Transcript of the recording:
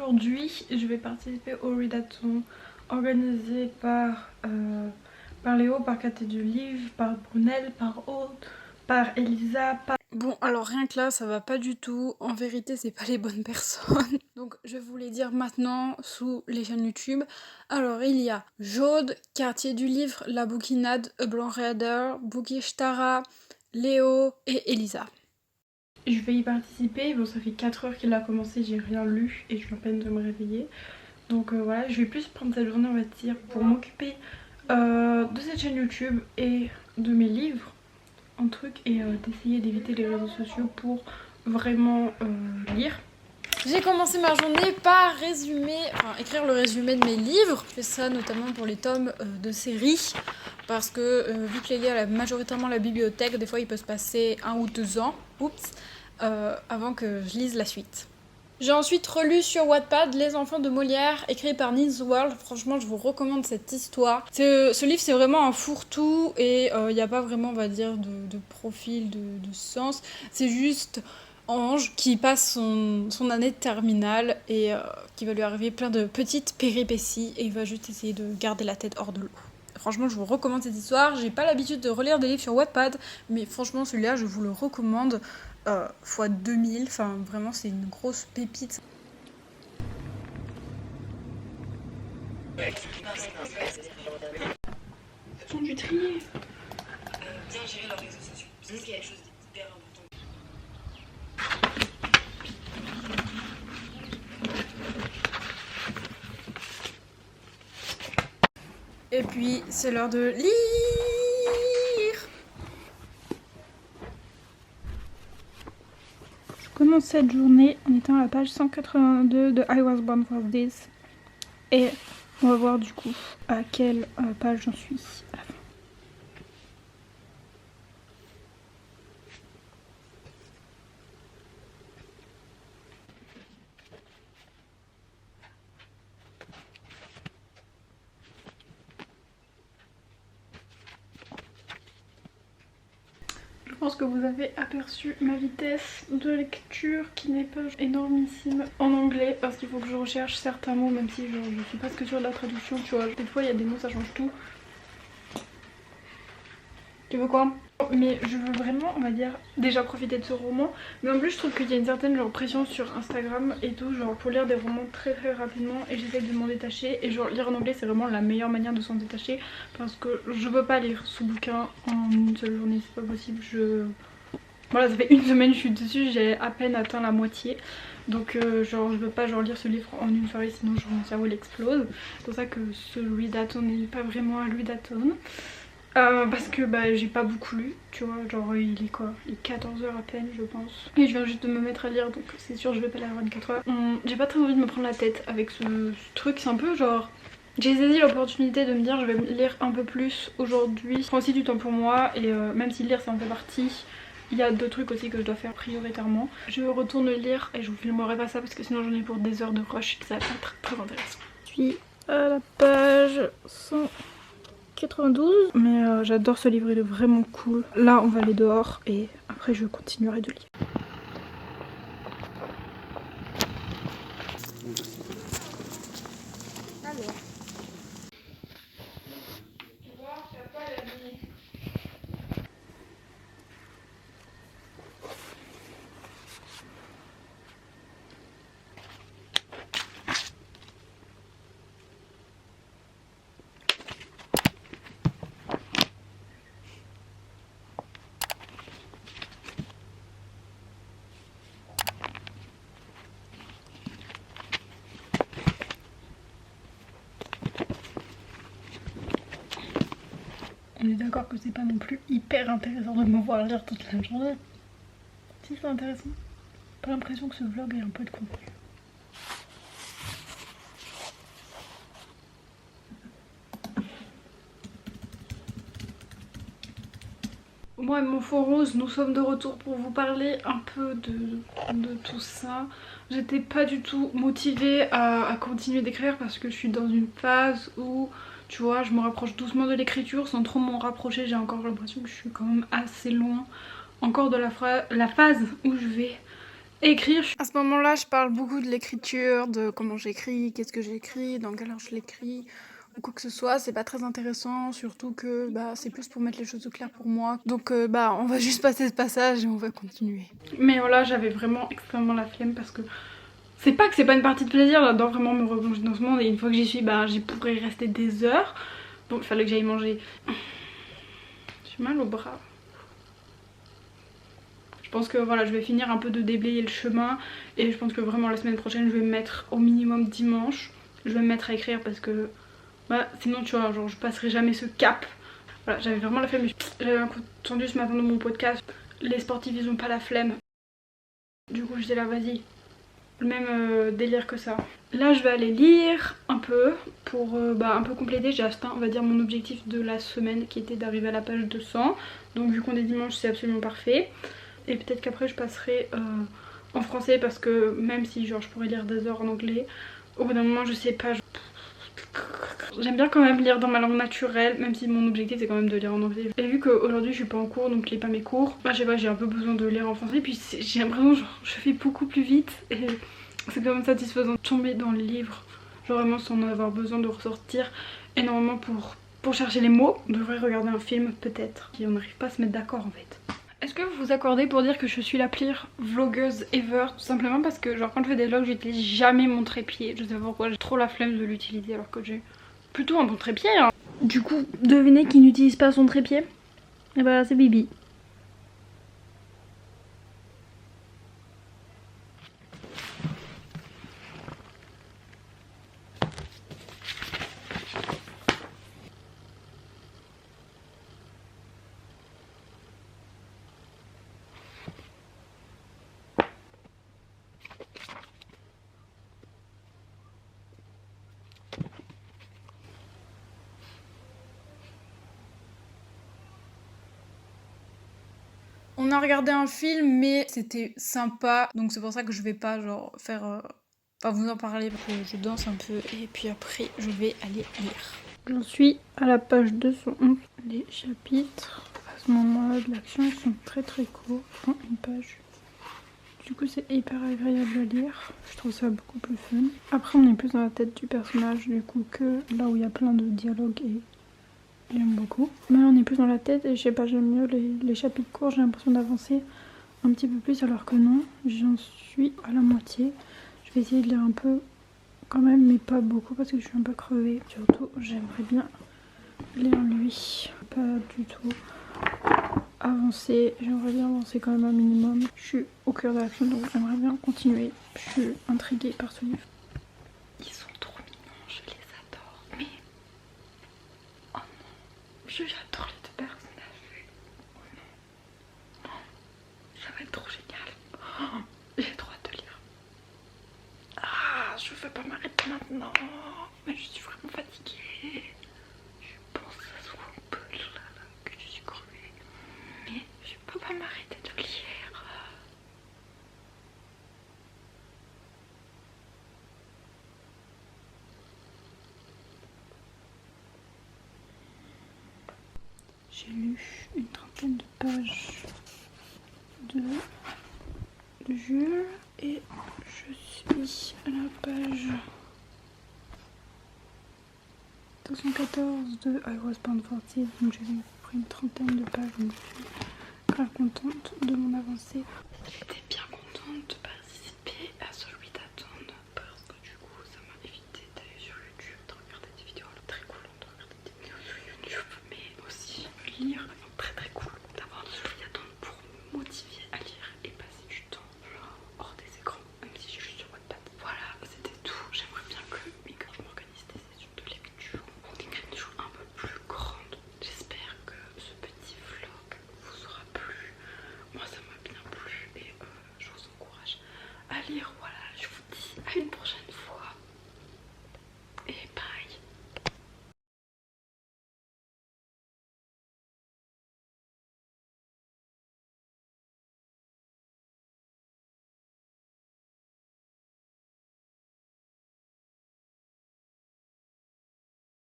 aujourd'hui je vais participer au readathon organisé par Léo, par Caté du Livre, par Brunel, par Aude, par Elisa, par... Bon, alors rien que là, ça va pas du tout. En vérité, c'est pas les bonnes personnes. Donc je vais vous les dire maintenant sous les chaînes YouTube. Alors il y a Jaude, Quartier du Livre, La Bouquinade, Blanc Raider, Bookish Tara, Léo et Elisa. Je vais y participer. Bon, ça fait 4 heures qu'il a commencé, j'ai rien lu et je viens à peine de me réveiller. Donc voilà, je vais plus prendre cette journée, on va dire, pour m'occuper de cette chaîne YouTube et de mes livres en truc et d'essayer d'éviter les réseaux sociaux pour vraiment lire. J'ai commencé ma journée par écrire le résumé de mes livres. Je fais ça notamment pour les tomes de série parce que vu que les liens majoritairement à la bibliothèque, des fois il peut se passer 1 ou 2 ans, avant que je lise la suite. J'ai ensuite relu sur Wattpad Les Enfants de Molière, écrit par Nils World. Franchement, je vous recommande cette histoire. Ce livre, c'est vraiment un fourre-tout et il n'y a pas vraiment, on va dire, de profil, de sens. C'est juste Ange qui passe son année de terminale et qui va lui arriver plein de petites péripéties et il va juste essayer de garder la tête hors de l'eau. Franchement, je vous recommande cette histoire. J'ai pas l'habitude de relire des livres sur Wattpad, mais franchement, celui-là, je vous le recommande. Fois 2000, enfin vraiment c'est une grosse pépite. Sont du trier. Bien gérer leurs réseaux sociaux. C'est quelque chose d'hyper important. Et puis c'est l'heure de lire. Je commence cette journée en étant à la page 182 de I Was Born for This. Et on va voir du coup à quelle page j'en suis à la fin. Je pense que vous avez aperçu ma vitesse de lecture qui n'est pas énormissime en anglais parce qu'il faut que je recherche certains mots même si genre, je suis presque sûre de la traduction, tu vois. Des fois il y a des mots ça change tout. Tu veux quoi? Mais je veux vraiment, on va dire, déjà profiter de ce roman. Mais en plus je trouve qu'il y a une certaine genre pression sur Instagram et tout, genre pour lire des romans très rapidement et j'essaie de m'en détacher. Et genre lire en anglais c'est vraiment la meilleure manière de s'en détacher parce que je peux pas lire ce bouquin en une seule journée, c'est pas possible. Voilà, ça fait 1 semaine que je suis dessus, j'ai à peine atteint la moitié. Donc genre je peux pas genre lire ce livre en une soirée sinon genre, mon cerveau il explose. C'est pour ça que ce readathon n'est pas vraiment un readathon. Parce que bah j'ai pas beaucoup lu, tu vois, genre il est quoi? Il est 14 h à peine je pense. Et je viens juste de me mettre à lire donc c'est sûr je vais pas lire 24 heures. J'ai pas très envie de me prendre la tête avec ce truc, c'est un peu genre... J'ai saisi l'opportunité de me dire je vais lire un peu plus aujourd'hui. Je prends aussi du temps pour moi et même si lire ça en fait partie, il y a d'autres trucs aussi que je dois faire prioritairement. Je retourne lire et je vous filmerai pas ça parce que sinon j'en ai pour des heures de rush et ça va pas être très intéressant. Je suis à la page 192 mais j'adore ce livre, il est vraiment cool. Là on va aller dehors et après je continuerai de lire. On est d'accord que c'est pas non plus hyper intéressant de me voir lire toute la journée. Si c'est intéressant, j'ai pas l'impression que ce vlog ait un peu de contenu. Moi et mon fond rose, nous sommes de retour pour vous parler un peu de tout ça. J'étais pas du tout motivée à continuer d'écrire parce que je suis dans une phase où, tu vois, je me rapproche doucement de l'écriture sans trop m'en rapprocher. J'ai encore l'impression que je suis quand même assez loin encore de la phase où je vais Écrire, à ce moment-là, je parle beaucoup de l'écriture, de comment j'écris, qu'est-ce que j'écris, dans quelle heure je l'écris, ou quoi que ce soit. C'est pas très intéressant, surtout que c'est plus pour mettre les choses au clair pour moi. Donc on va juste passer ce passage et on va continuer. Mais voilà, j'avais vraiment extrêmement la flemme parce que c'est pas que c'est pas une partie de plaisir, j'adore vraiment me replonger dans ce monde et une fois que j'y suis, j'y pourrais y rester des heures. Bon, il fallait que j'aille manger. J'ai mal au bras. Je pense que voilà, je vais finir un peu de déblayer le chemin et je pense que vraiment la semaine prochaine je vais me mettre au minimum dimanche. Je vais me mettre à écrire parce que sinon tu vois, genre je passerai jamais ce cap. Voilà, j'avais vraiment la flemme. J'avais entendu ce matin dans mon podcast, les sportifs ils ont pas la flemme. Du coup j'étais là, vas-y, le même délire que ça. Là je vais aller lire un peu pour un peu compléter. J'ai atteint on va dire mon objectif de la semaine qui était d'arriver à la page 200. Donc vu qu'on est dimanche c'est absolument parfait. Et peut-être qu'après je passerai en français parce que même si genre je pourrais lire des heures en anglais, au bout d'un moment je sais pas. J'aime bien quand même lire dans ma langue naturelle, même si mon objectif c'est quand même de lire en anglais. Et vu qu'aujourd'hui je suis pas en cours donc je lis pas mes cours, je sais pas, j'ai un peu besoin de lire en français. Puis j'ai l'impression genre je fais beaucoup plus vite et c'est quand même satisfaisant de tomber dans le livre, genre vraiment sans avoir besoin de ressortir énormément pour chercher les mots. On devrait regarder un film peut-être, et on n'arrive pas à se mettre d'accord en fait. Est-ce que vous vous accordez pour dire que je suis la pire vlogueuse ever? Tout simplement parce que genre quand je fais des vlogs j'utilise jamais mon trépied. Je sais pas pourquoi, j'ai trop la flemme de l'utiliser alors que j'ai plutôt un bon trépied hein. Du coup, devinez qui n'utilise pas son trépied? Et c'est Bibi. On a regardé un film mais c'était sympa donc c'est pour ça que je vais pas genre faire vous en parler parce que je danse un peu et puis après je vais aller lire. J'en suis à la page 211. Les chapitres à ce moment-là de l'action ils sont très courts, ils font une page. Du coup c'est hyper agréable à lire, je trouve ça beaucoup plus fun. Après on est plus dans la tête du personnage du coup que là où il y a plein de dialogues et j'aime beaucoup. Mais on est plus dans la tête et je sais pas, j'aime mieux les chapitres courts, j'ai l'impression d'avancer un petit peu plus alors que non, j'en suis à la moitié. Je vais essayer de lire un peu quand même mais pas beaucoup parce que je suis un peu crevée. Surtout j'aimerais bien lire lui, pas du tout avancer, j'aimerais bien avancer quand même un minimum. Je suis au cœur de l'action donc j'aimerais bien continuer. Je suis intriguée par ce livre. Ils sont trop mignons, je les adore. Mais oh non, j'adore les deux personnages. Oh non, ça va être trop génial. Oh, j'ai trop hâte de lire. Je veux pas m'arrêter maintenant, mais je suis vraiment fatiguée. Je pense que ça se voit un peu là, que je suis crevée. Mais je peux pas m'arrêter de lire. J'ai lu une trentaine de pages de Jules et je suis à la page 214 de I Was Born for This, donc j'ai lu près une trentaine de pages, donc je suis grave contente de mon avancée. J'étais bien